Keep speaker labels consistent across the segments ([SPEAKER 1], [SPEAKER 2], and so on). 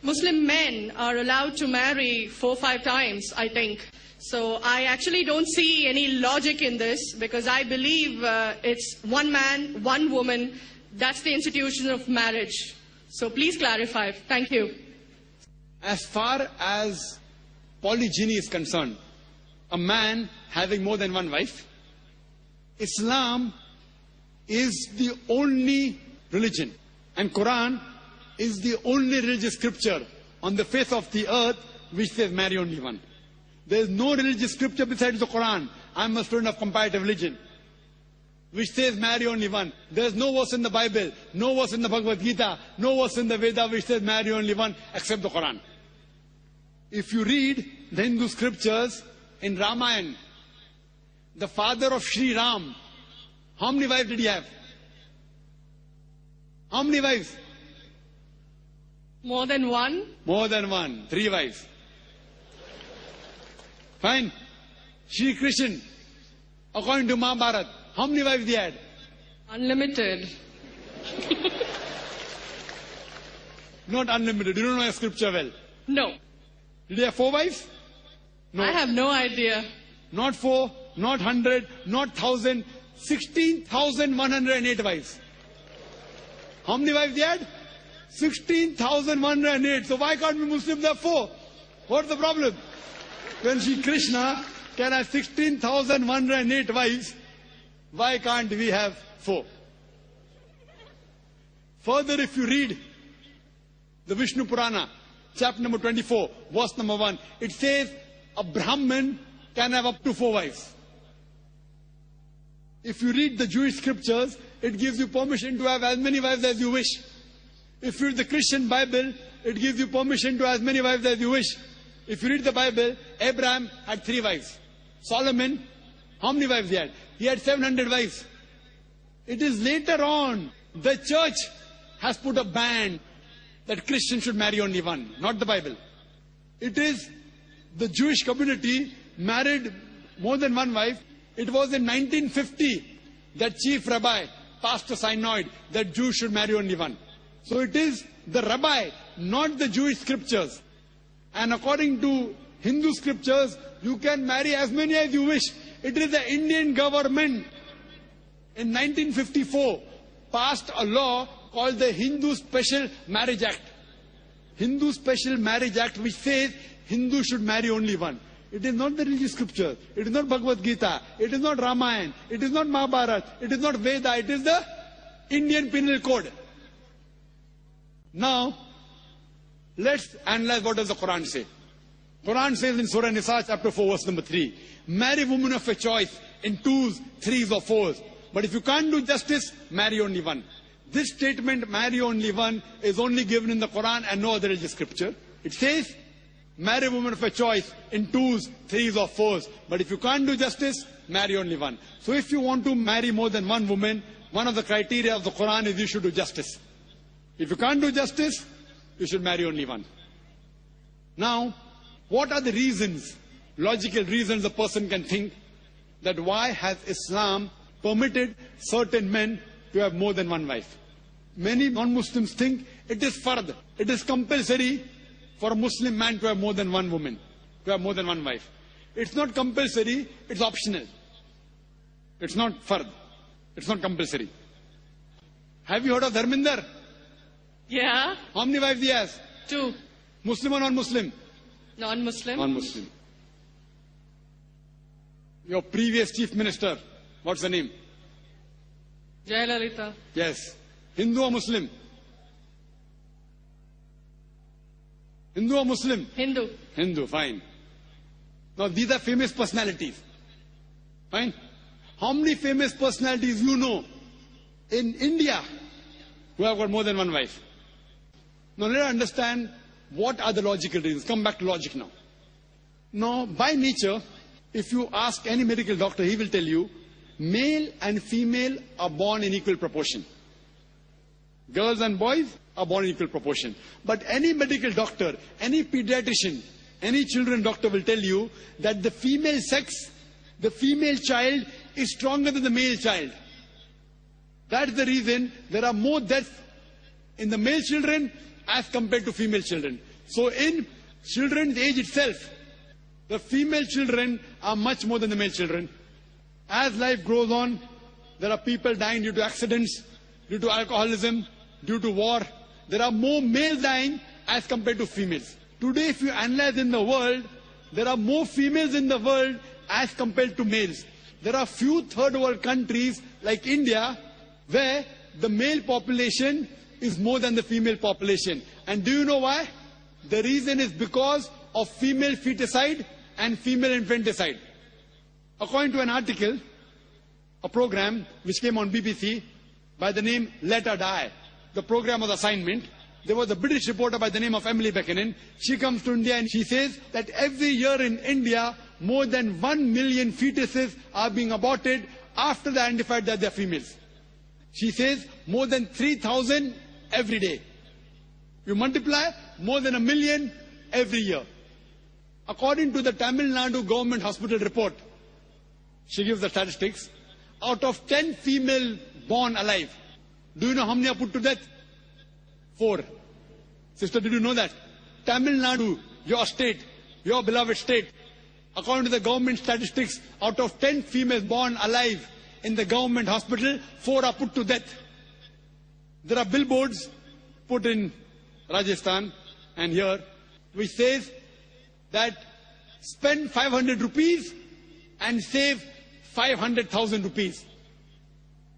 [SPEAKER 1] Muslim men are allowed to marry 4 or 5 times, I think. So I actually don't see any logic in this, because I believe it's one man, one woman. That's the institution of marriage. So please clarify. Thank you.
[SPEAKER 2] As far as polygyny is concerned, a man having more than one wife, Islam is the only religion, and Quran is the only religious scripture on the face of the earth which says marry only one. There is no religious scripture besides the Quran. I am a student of comparative religion, which says marry only one. There is no verse in the Bible, no verse in the Bhagavad Gita, no verse in the Veda which says marry only one except the Quran. If you read the Hindu scriptures in Ramayana, the father of Sri Ram, how many wives did he have? How many wives?
[SPEAKER 1] More than one?
[SPEAKER 2] More than one. 3 wives. Fine. Shri Krishna, according to Mahabharata, how many wives he had?
[SPEAKER 1] Unlimited.
[SPEAKER 2] Not unlimited. You don't know your scripture well.
[SPEAKER 1] No.
[SPEAKER 2] Did he have 4 wives? No.
[SPEAKER 1] I have no idea.
[SPEAKER 2] Not 4, not 100, not 1,000, 16,108 wives. How many wives he had? 16,108. So why can't we Muslims have 4? What's the problem? When Shri Krishna can have 16,108 wives, why can't we have 4? Further, if you read the Vishnu Purana, chapter number 24, verse number 1, it says a Brahmin can have up to 4 wives. If you read the Jewish scriptures, it gives you permission to have as many wives as you wish. If you read the Christian Bible, it gives you permission to have as many wives as you wish. If you read the Bible, Abraham had 3 wives. Solomon, how many wives he had? He had 700 wives. It is later on, the church has put a ban that Christians should marry only one, not the Bible. It is the Jewish community married more than one wife. It was in 1950 that chief rabbi passed a synod that Jews should marry only one. So it is the rabbi, not the Jewish scriptures. And according to Hindu scriptures, you can marry as many as you wish. It is the Indian government in 1954 passed a law called the Hindu Special Marriage Act. Hindu Special Marriage Act, which says Hindus should marry only one. It is not the religious scripture. It is not Bhagavad Gita. It is not Ramayana. It is not Mahabharata. It is not Veda. It is the Indian Penal Code. Now, let's analyze what does the Quran say. Quran says in Surah Nisa, chapter 4, verse number 3, marry women of your choice in 2s, 3s or 4s. But if you can't do justice, marry only one. This statement, marry only one, is only given in the Quran and no other religious scripture. It says, marry women of your choice in 2s, 3s or 4s. But if you can't do justice, marry only one. So if you want to marry more than one woman, one of the criteria of the Quran is you should do justice. If you can't do justice, you should marry only one. Now, what are the reasons, logical reasons a person can think that why has Islam permitted certain men to have more than one wife? Many non-Muslims think it is fard, it is compulsory for a Muslim man to have more than one woman, to have more than one wife. It's not compulsory, it's optional. It's not fard, it's not compulsory. Have you heard of Dharminder?
[SPEAKER 1] Yeah.
[SPEAKER 2] How many wives he has?
[SPEAKER 1] 2.
[SPEAKER 2] Muslim or non-Muslim?
[SPEAKER 1] Non-Muslim.
[SPEAKER 2] Non-Muslim. Your previous chief minister, what's the name?
[SPEAKER 1] Jayalalitha.
[SPEAKER 2] Yes. Hindu or Muslim? Hindu or Muslim?
[SPEAKER 1] Hindu.
[SPEAKER 2] Hindu, fine. Now these are famous personalities. Fine. How many famous personalities you know in India who have got more than one wife? Now let us understand what are the logical reasons. Come back to logic now. Now, by nature, if you ask any medical doctor, he will tell you, male and female are born in equal proportion. Girls and boys are born in equal proportion. But any medical doctor, any pediatrician, any children doctor will tell you that the female sex, the female child is stronger than the male child. That's the reason there are more deaths in the male children as compared to female children. So in children's age itself, the female children are much more than the male children. As life goes on, there are people dying due to accidents, due to alcoholism, due to war. There are more males dying as compared to females. Today, if you analyze in the world, there are more females in the world as compared to males. There are few third world countries like India where the male population is more than the female population. And do you know why? The reason is because of female feticide and female infanticide. According to an article, a program which came on BBC by the name Let Her Die, the program was assignment. There was a British reporter by the name of Emily Buchanan. She comes to India and she says that every year in India, more than 1 million fetuses are being aborted after they identified that they're females. She says more than 3,000 every day. You multiply, more than 1 million every year. According to the Tamil Nadu government hospital report, she gives the statistics, out of 10 female born alive, do you know how many are put to death? 4. Sister, did you know that? Tamil Nadu, your state, your beloved state, according to the government statistics, out of 10 females born alive in the government hospital, 4 are put to death. There are billboards put in Rajasthan and here, which says that spend 500 rupees and save 500,000 rupees.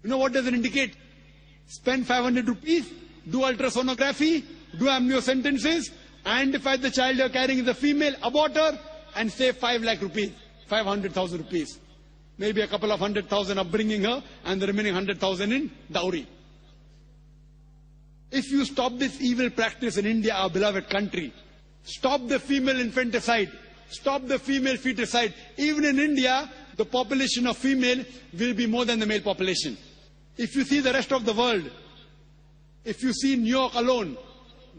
[SPEAKER 2] You know what does it indicate? Spend 500 rupees, do ultrasonography, do amniocentesis, identify the child you're carrying is a female, abort her, and save 5 lakh rupees, 500,000 rupees. Maybe a couple of 100,000 upbringing her, and the remaining 100,000 in dowry. If you stop this evil practice in India, our beloved country, stop the female infanticide, stop the female feticide, even in India, the population of female will be more than the male population. If you see the rest of the world, if you see New York alone,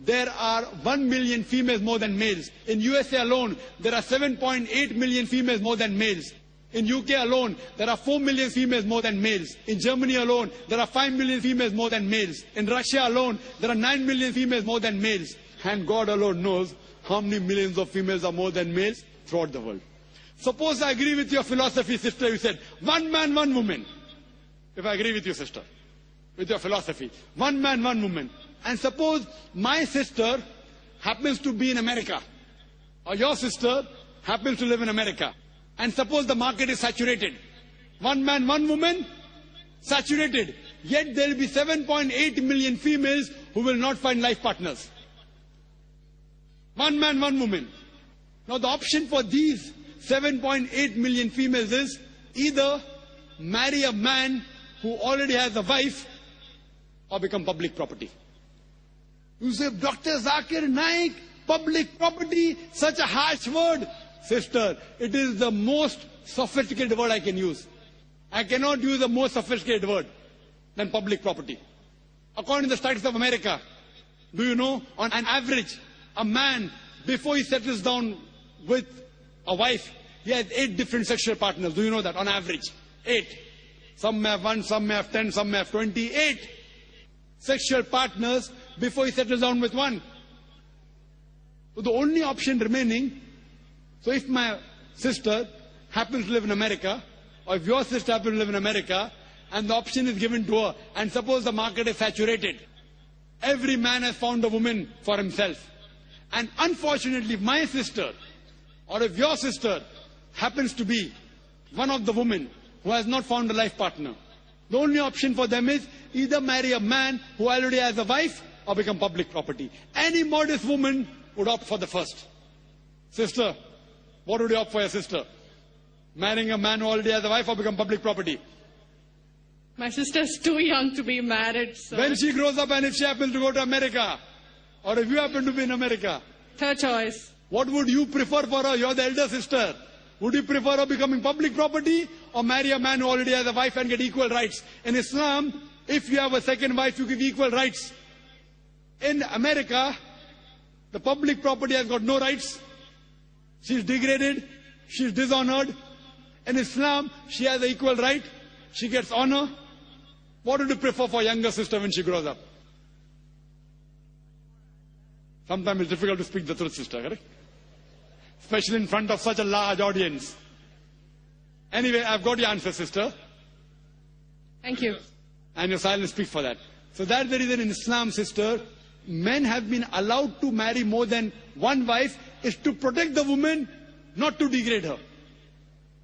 [SPEAKER 2] there are 1 million females more than males. In USA alone, there are 7.8 million females more than males. In UK alone, there are 4 million females more than males. In Germany alone, there are 5 million females more than males. In Russia alone, there are 9 million females more than males. And God alone knows how many millions of females are more than males throughout the world. Suppose I agree with your philosophy, sister, you said, 1 man, 1 woman. If I agree with you, sister, with your philosophy, 1 man, 1 woman. And suppose my sister happens to be in America, or your sister happens to live in America. And suppose the market is saturated. 1 man, 1 woman, saturated. Yet there will be 7.8 million females who will not find life partners. 1 man, 1 woman. Now the option for these 7.8 million females is either marry a man who already has a wife or become public property. You say, Dr. Zakir, Naik, public property, such a harsh word. Sister, it is the most sophisticated word I can use. I cannot use a more sophisticated word than public property. According to the statistics of America, do you know, on an average, a man, before he settles down with a wife, he has 8 different sexual partners. Do you know that? On average, 8. Some may have 1, some may have 10, some may have 20. 8 sexual partners before he settles down with one. So the only option remaining, so if my sister happens to live in America, or if your sister happens to live in America, and the option is given to her, and suppose the market is saturated, every man has found a woman for himself. And unfortunately, if my sister, or if your sister happens to be one of the women who has not found a life partner, the only option for them is either marry a man who already has a wife or become public property. Any modest woman would opt for the first. Sister, what would you opt for your sister? Marrying a man who already has a wife or become public property?
[SPEAKER 1] My sister's too young to be married, so...
[SPEAKER 2] When she grows up and if she happens to go to America, or if you happen to be in America,
[SPEAKER 1] third choice.
[SPEAKER 2] What would you prefer for her? You're the elder sister. Would you prefer her becoming public property or marry a man who already has a wife and get equal rights? In Islam, if you have a second wife, you give equal rights. In America, the public property has got no rights. She's degraded. She's dishonored. In Islam, she has an equal right. She gets honor. What would you prefer for younger sister when she grows up? Sometimes it's difficult to speak the truth, sister, correct? Especially in front of such a large audience. Anyway, I've got your answer, sister.
[SPEAKER 1] Thank you.
[SPEAKER 2] And your silence speaks for that. So that's the reason in Islam, sister, men have been allowed to marry more than one wife, is to protect the woman, not to degrade her.